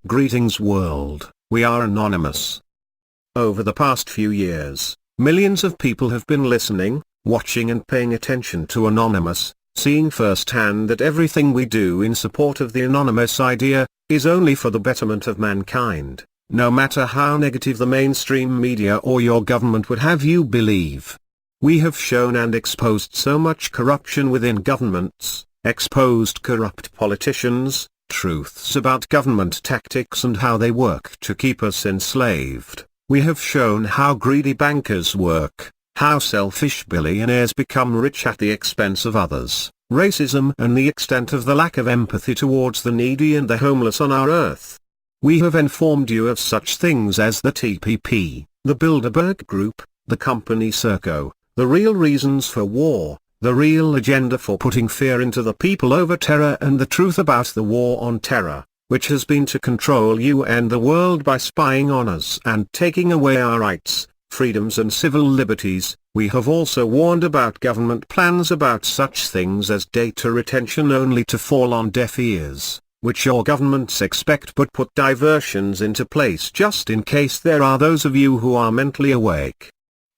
Greetings world, we are Anonymous. Over the past few years, millions of people have been listening, watching and paying attention to Anonymous, seeing firsthand that everything we do in support of the Anonymous idea, is only for the betterment of mankind, no matter how negative the mainstream media or your government would have you believe. We have shown and exposed so much corruption within governments, exposed corrupt politicians, truths about government tactics and how they work to keep us enslaved. We have shown how greedy bankers work, how selfish billionaires become rich at the expense of others, racism and the extent of the lack of empathy towards the needy and the homeless on our earth. We have informed you of such things as the TPP, the Bilderberg Group, the company Serco, the real reasons for war, the real agenda for putting fear into the people over terror, and the truth about the war on terror, which has been to control you and the world by spying on us and taking away our rights, freedoms and civil liberties. We have also warned about government plans about such things as data retention, only to fall on deaf ears, which your governments expect but put diversions into place just in case there are those of you who are mentally awake.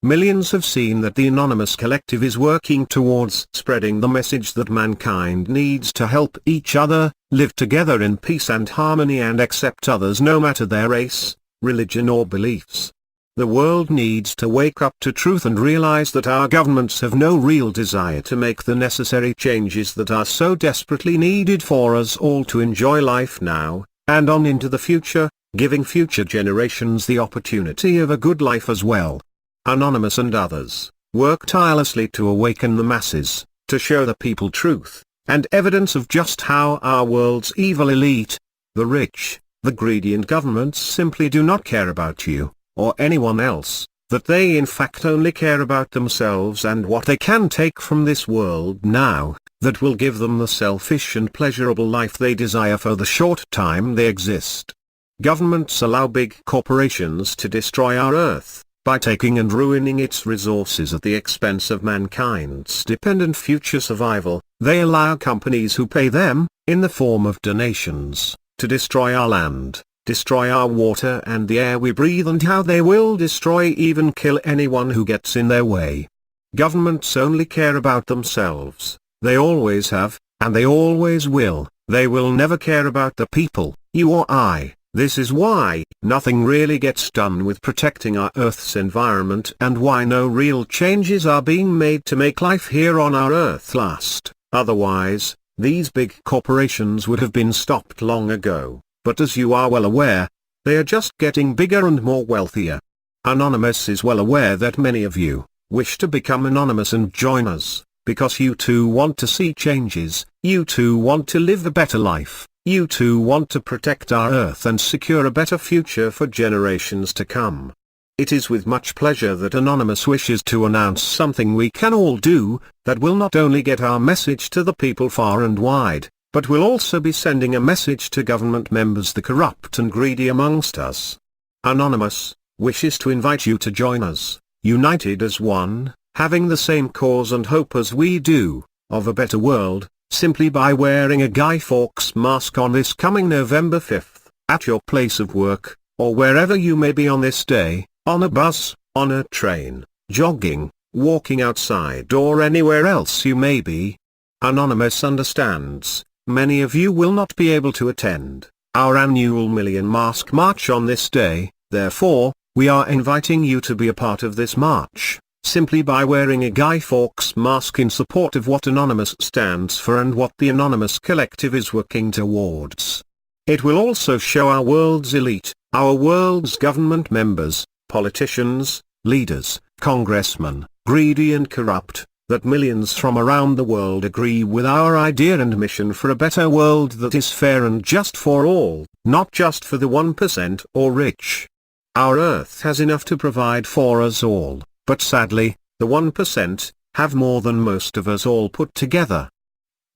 Millions have seen that the Anonymous Collective is working towards spreading the message that mankind needs to help each other, live together in peace and harmony and accept others no matter their race, religion or beliefs. The world needs to wake up to truth and realize that our governments have no real desire to make the necessary changes that are so desperately needed for us all to enjoy life now, and on into the future, giving future generations the opportunity of a good life as well. Anonymous and others work tirelessly to awaken the masses, to show the people truth, and evidence of just how our world's evil elite, the rich, the greedy and governments simply do not care about you, or anyone else, that they in fact only care about themselves and what they can take from this world now, that will give them the selfish and pleasurable life they desire for the short time they exist. Governments allow big corporations to destroy our earth, by taking and ruining its resources at the expense of mankind's dependent future survival. They allow companies who pay them, in the form of donations, to destroy our land, destroy our water and the air we breathe, and how they will destroy, even kill anyone who gets in their way. Governments only care about themselves. They always have, and they always will. They will never care about the people, you or I. This is why nothing really gets done with protecting our Earth's environment, and why no real changes are being made to make life here on our Earth last. Otherwise, these big corporations would have been stopped long ago, but as you are well aware, they are just getting bigger and more wealthier. Anonymous is well aware that many of you wish to become anonymous and join us, because you too want to see changes, you too want to live a better life. You too want to protect our Earth and secure a better future for generations to come. It is with much pleasure that Anonymous wishes to announce something we can all do, that will not only get our message to the people far and wide, but will also be sending a message to government members, the corrupt and greedy amongst us. Anonymous wishes to invite you to join us, united as one, having the same cause and hope as we do, of a better world, simply by wearing a Guy Fawkes mask on this coming November 5th, at your place of work, or wherever you may be on this day, on a bus, on a train, jogging, walking outside or anywhere else you may be. Anonymous understands, many of you will not be able to attend our annual Million Mask March on this day, therefore, we are inviting you to be a part of this march, simply by wearing a Guy Fawkes mask in support of what Anonymous stands for and what the Anonymous Collective is working towards. It will also show our world's elite, our world's government members, politicians, leaders, congressmen, greedy and corrupt, that millions from around the world agree with our idea and mission for a better world that is fair and just for all, not just for the 1% or rich. Our Earth has enough to provide for us all. But sadly, the 1% have more than most of us all put together.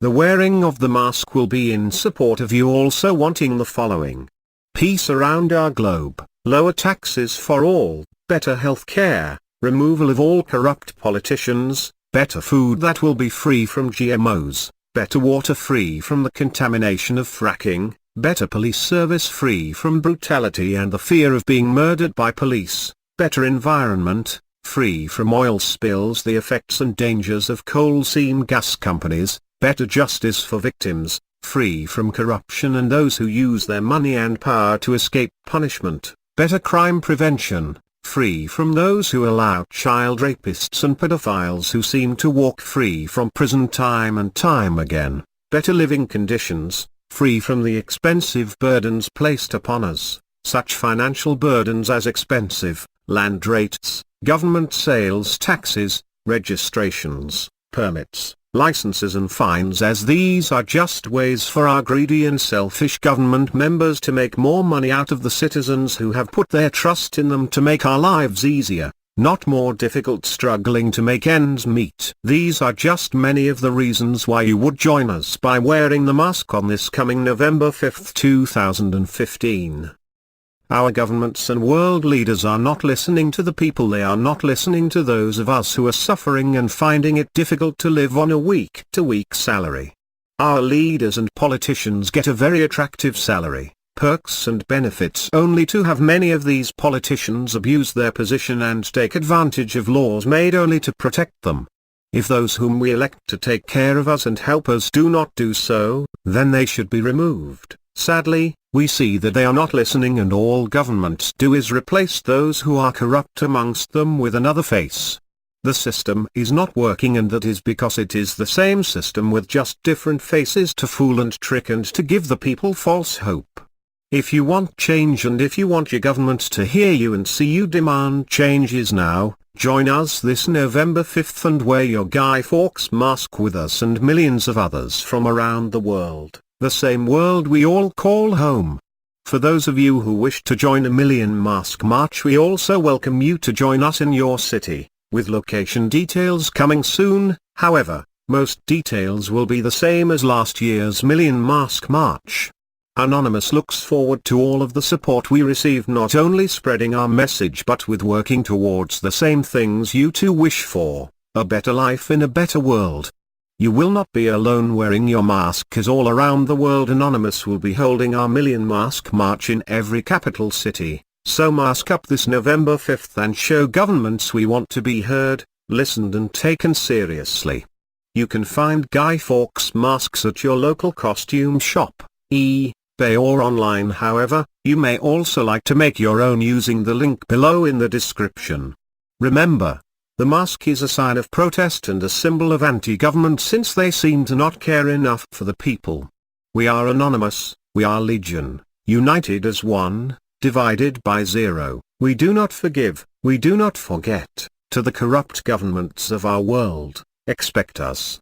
The wearing of the mask will be in support of you also wanting the following: peace around our globe, lower taxes for all, better health care, removal of all corrupt politicians, better food that will be free from GMOs, better water free from the contamination of fracking, better police service free from brutality and the fear of being murdered by police, better environment, free from oil spills, the effects and dangers of coal seam gas companies, better justice for victims, free from corruption and those who use their money and power to escape punishment, better crime prevention, free from those who allow child rapists and pedophiles who seem to walk free from prison time and time again, better living conditions, free from the expensive burdens placed upon us, such financial burdens as expensive land rates, government sales taxes, registrations, permits, licenses and fines, as these are just ways for our greedy and selfish government members to make more money out of the citizens who have put their trust in them to make our lives easier, not more difficult, struggling to make ends meet. These are just many of the reasons why you would join us by wearing the mask on this coming November 5, 2015. Our governments and world leaders are not listening to the people. They are not listening to those of us who are suffering and finding it difficult to live on a week-to-week salary. Our leaders and politicians get a very attractive salary, perks and benefits, only to have many of these politicians abuse their position and take advantage of laws made only to protect them. If those whom we elect to take care of us and help us do not do so, then they should be removed. Sadly, we see that they are not listening, and all governments do is replace those who are corrupt amongst them with another face. The system is not working, and that is because it is the same system with just different faces to fool and trick and to give the people false hope. If you want change and if you want your government to hear you and see you demand changes now, join us this November 5th and wear your Guy Fawkes mask with us and millions of others from around the world. The same world we all call home. For those of you who wish to join a Million Mask March, we also welcome you to join us in your city, with location details coming soon. However, most details will be the same as last year's Million Mask March. Anonymous looks forward to all of the support we receive, not only spreading our message but with working towards the same things you too wish for, a better life in a better world. You will not be alone wearing your mask, as all around the world Anonymous will be holding our Million Mask March in every capital city. So mask up this November 5th and show governments we want to be heard, listened and taken seriously. You can find Guy Fawkes masks at your local costume shop, eBay or online. However, you may also like to make your own using the link below in the description. Remember, the mask is a sign of protest and a symbol of anti-government, since they seem to not care enough for the people. We are Anonymous, we are Legion, united as one, divided by zero. We do not forgive, we do not forget. To the corrupt governments of our world, expect us.